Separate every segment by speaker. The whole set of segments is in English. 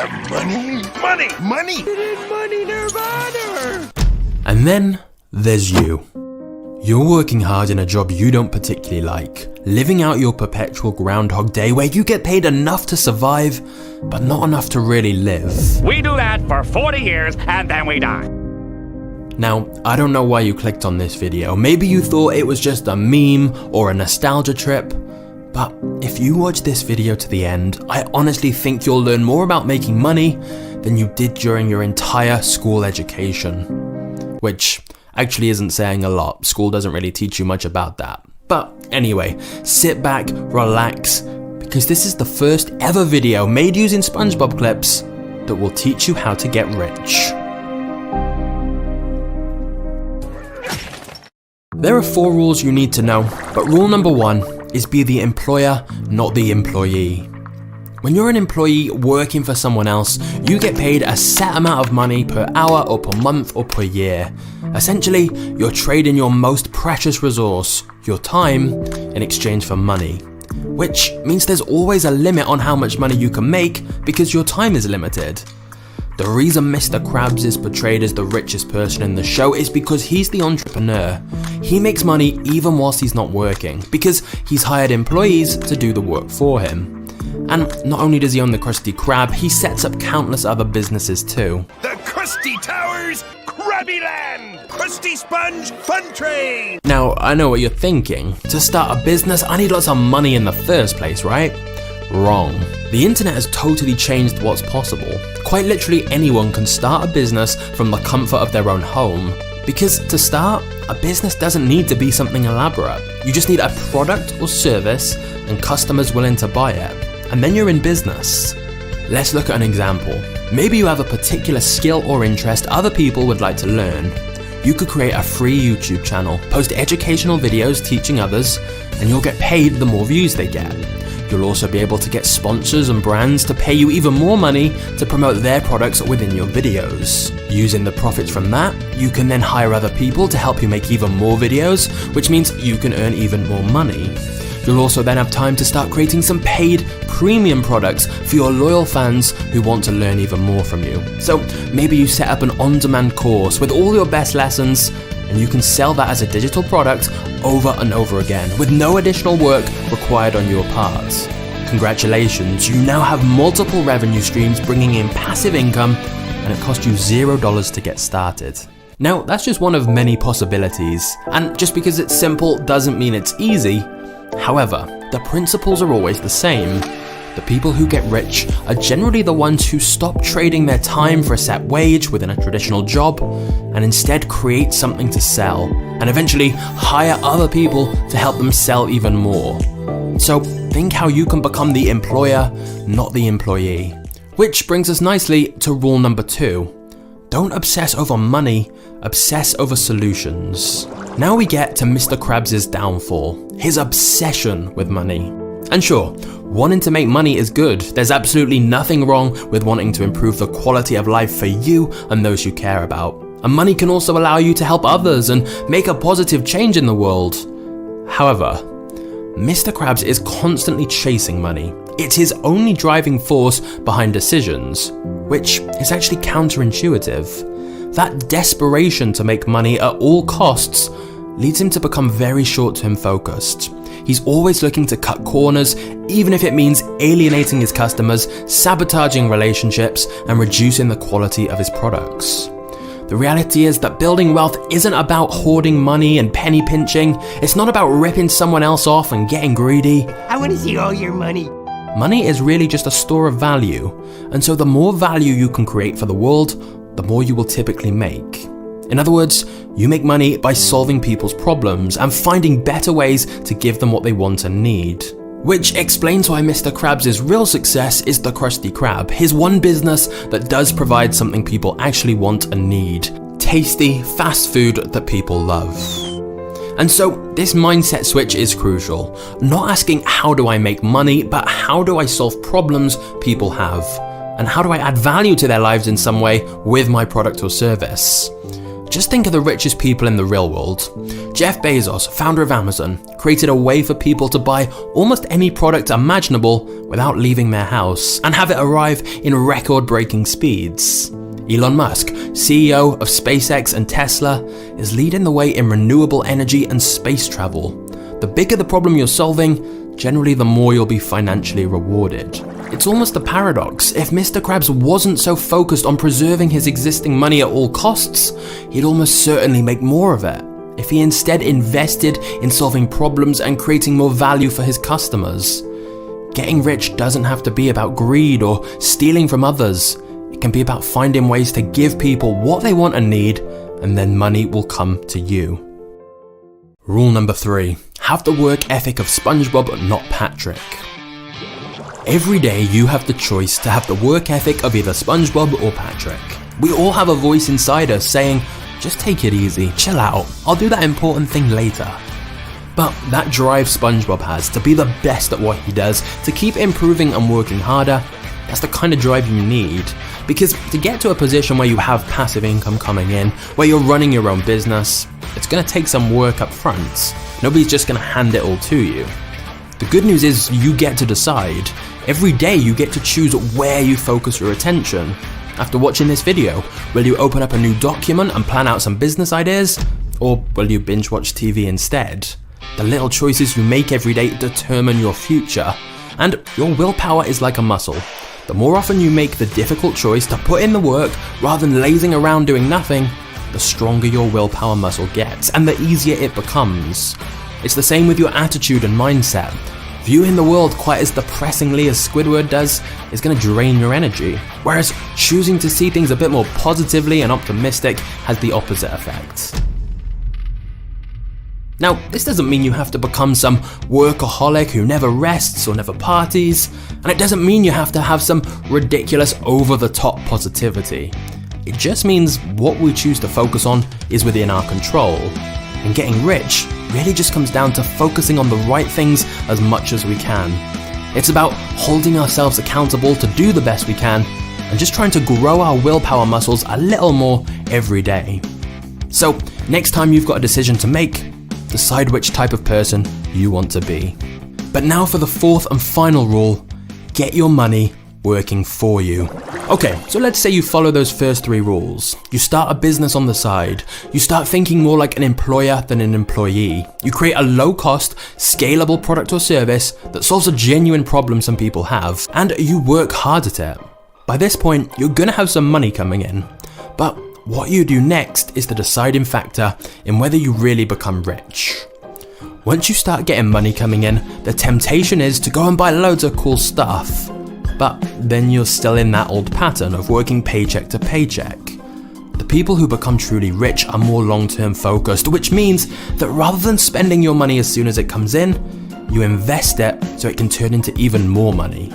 Speaker 1: Money! Money! Money!
Speaker 2: It is money nirvana!
Speaker 3: And then there's you. You're working hard in a job you don't particularly like, living out your perpetual Groundhog Day where you get paid enough to survive, but not enough to really live.
Speaker 4: We do that for 40 years and then we die.
Speaker 3: Now, I don't know why you clicked on this video. Maybe you thought it was just a meme or a nostalgia trip, but if you watch this video to the end, I honestly think you'll learn more about making money than you did during your entire school education. Which actually isn't saying a lot. School doesn't really teach you much about that. But anyway, sit back, relax, because this is the first ever video made using SpongeBob clips that will teach you how to get rich. There are 4 rules you need to know, but rule number 1 is be the employer, not the employee. When you're an employee working for someone else, you get paid a set amount of money per hour or per month or per year. Essentially, you're trading your most precious resource, your time, in exchange for money. Which means there's always a limit on how much money you can make because your time is limited. The reason Mr. Krabs is portrayed as the richest person in the show is because he's the entrepreneur. He makes money even whilst he's not working because he's hired employees to do the work for him. And not only does he own the Krusty Krab, he sets up countless other businesses too.
Speaker 1: The Krusty Towers, Krabby Land, Krusty Sponge Fun Train!
Speaker 3: Now, I know what you're thinking. To start a business, I need lots of money in the first place, right? Wrong. The internet has totally changed what's possible. Quite literally anyone can start a business from the comfort of their own home. Because to start, a business doesn't need to be something elaborate. You just need a product or service and customers willing to buy it. And then you're in business. Let's look at an example. Maybe you have a particular skill or interest other people would like to learn. You could create a free YouTube channel, post educational videos teaching others, and you'll get paid the more views they get. You'll also be able to get sponsors and brands to pay you even more money to promote their products within your videos. Using the profits from that, you can then hire other people to help you make even more videos, which means you can earn even more money. You'll also then have time to start creating some paid premium products for your loyal fans who want to learn even more from you. So maybe you set up an on-demand course with all your best lessons and you can sell that as a digital product over and over again with no additional work required on your part. Congratulations, you now have multiple revenue streams bringing in passive income and it cost you $0 to get started. Now, that's just one of many possibilities, and just because it's simple doesn't mean it's easy. However, the principles are always the same. The people who get rich are generally the ones who stop trading their time for a set wage within a traditional job and instead create something to sell and eventually hire other people to help them sell even more. So think how you can become the employer, not the employee. Which brings us nicely to rule number 2. Don't obsess over money, obsess over solutions. Now we get to Mr. Krabs' downfall, his obsession with money. And sure, wanting to make money is good. There's absolutely nothing wrong with wanting to improve the quality of life for you and those you care about. And money can also allow you to help others and make a positive change in the world. However, Mr. Krabs is constantly chasing money. It's his only driving force behind decisions, which is actually counterintuitive. That desperation to make money at all costs leads him to become very short-term focused. He's always looking to cut corners, even if it means alienating his customers, sabotaging relationships, and reducing the quality of his products. The reality is that building wealth isn't about hoarding money and penny pinching. It's not about ripping someone else off and getting greedy.
Speaker 2: I want to see all your money.
Speaker 3: Money is really just a store of value, and so the more value you can create for the world, the more you will typically make. In other words, you make money by solving people's problems and finding better ways to give them what they want and need. Which explains why Mr. Krabs' real success is the Krusty Krab, his one business that does provide something people actually want and need. Tasty, fast food that people love. And so this mindset switch is crucial. Not asking how do I make money, but how do I solve problems people have? And how do I add value to their lives in some way with my product or service? Just think of the richest people in the real world. Jeff Bezos, founder of Amazon, created a way for people to buy almost any product imaginable without leaving their house and have it arrive in record-breaking speeds. Elon Musk, CEO of SpaceX and Tesla, is leading the way in renewable energy and space travel. The bigger the problem you're solving, generally the more you'll be financially rewarded. It's almost a paradox. If Mr. Krabs wasn't so focused on preserving his existing money at all costs, he'd almost certainly make more of it. If he instead invested in solving problems and creating more value for his customers. Getting rich doesn't have to be about greed or stealing from others. It can be about finding ways to give people what they want and need, and then money will come to you. Rule number 3. Have the work ethic of SpongeBob, not Patrick. Every day you have the choice to have the work ethic of either SpongeBob or Patrick. We all have a voice inside us saying, just take it easy, chill out, I'll do that important thing later. But that drive SpongeBob has to be the best at what he does, to keep improving and working harder, that's the kind of drive you need. Because to get to a position where you have passive income coming in, where you're running your own business, it's going to take some work up front. Nobody's just going to hand it all to you. The good news is you get to decide. Every day you get to choose where you focus your attention. After watching this video, will you open up a new document and plan out some business ideas? Or will you binge watch TV instead? The little choices you make every day determine your future. And your willpower is like a muscle. The more often you make the difficult choice to put in the work rather than lazing around doing nothing, the stronger your willpower muscle gets and the easier it becomes. It's the same with your attitude and mindset. Viewing the world quite as depressingly as Squidward does is going to drain your energy, whereas choosing to see things a bit more positively and optimistic has the opposite effect. Now, this doesn't mean you have to become some workaholic who never rests or never parties, and it doesn't mean you have to have some ridiculous over-the-top positivity. It just means what we choose to focus on is within our control. And getting rich really just comes down to focusing on the right things as much as we can. It's about holding ourselves accountable to do the best we can and just trying to grow our willpower muscles a little more every day. So, next time you've got a decision to make, decide which type of person you want to be. But now for the 4th and final rule, get your money working for you. Okay, so let's say you follow those first 3 rules. You start a business on the side. You start thinking more like an employer than an employee. You create a low-cost, scalable product or service that solves a genuine problem some people have, and you work hard at it. By this point, you're gonna have some money coming in. But what you do next is the deciding factor in whether you really become rich. Once you start getting money coming in, the temptation is to go and buy loads of cool stuff. But then you're still in that old pattern of working paycheck to paycheck. The people who become truly rich are more long-term focused, which means that rather than spending your money as soon as it comes in, you invest it so it can turn into even more money.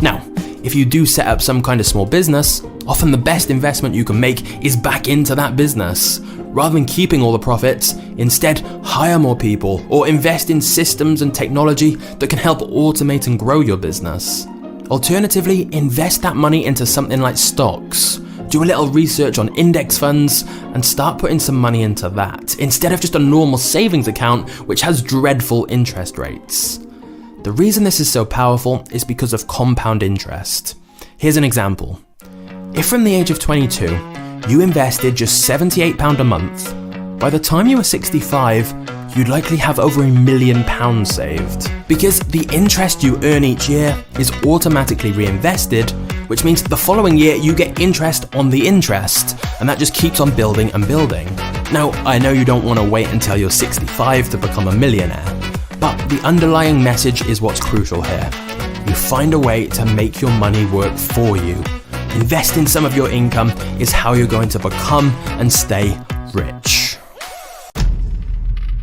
Speaker 3: Now, if you do set up some kind of small business, often the best investment you can make is back into that business. Rather than keeping all the profits, instead hire more people or invest in systems and technology that can help automate and grow your business. Alternatively, invest that money into something like stocks. Do a little research on index funds and start putting some money into that, instead of just a normal savings account which has dreadful interest rates. The reason this is so powerful is because of compound interest. Here's an example. If from the age of 22, you invested just £78 a month, by the time you were 65, you'd likely have over £1 million saved. Because the interest you earn each year is automatically reinvested, which means the following year you get interest on the interest, and that just keeps on building and building. Now, I know you don't want to wait until you're 65 to become a millionaire, but the underlying message is what's crucial here. You find a way to make your money work for you. Investing some of your income is how you're going to become and stay rich.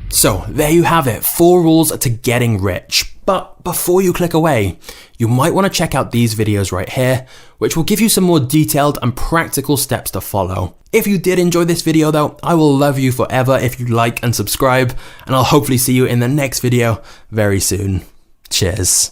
Speaker 3: So there you have it, 4 rules to getting rich. But before you click away, you might want to check out these videos right here, which will give you some more detailed and practical steps to follow. If you did enjoy this video though, I will love you forever if you like and subscribe, and I'll hopefully see you in the next video very soon. Cheers.